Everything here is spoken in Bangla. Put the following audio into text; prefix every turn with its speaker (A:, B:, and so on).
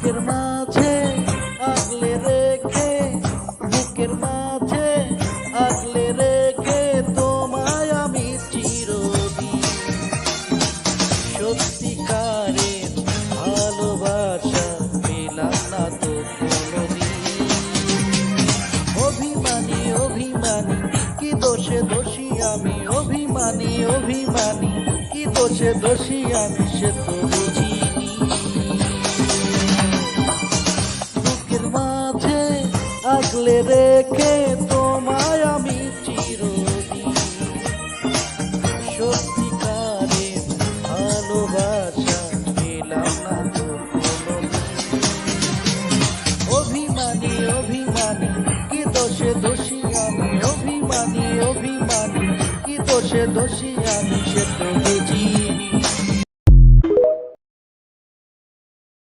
A: বুকের মাঝে আগলে রেখে, বুকের মাঝে আগলে রেখে তোমায় আমি চিরদিন সত্যিকারের ভালোবাসা পেলাম না তো কোনোদিন। অভিমানী অভিমানী কি দোষে দোষী আমি, অভিমানী অভিমানী কি দোষে দোষী আমি সে তো বুঝিনি। বুকের মাঝে আগলে রেখে তোমায় আমি চিরদিন সত্যিকারের ভালোবাসা পেলাম না তো কোনোদিন। অভিমানী অভিমানী কি দোষে দোষী আমি, অভিমানী অভিমানী কি দোষে দোষী আমি সে তো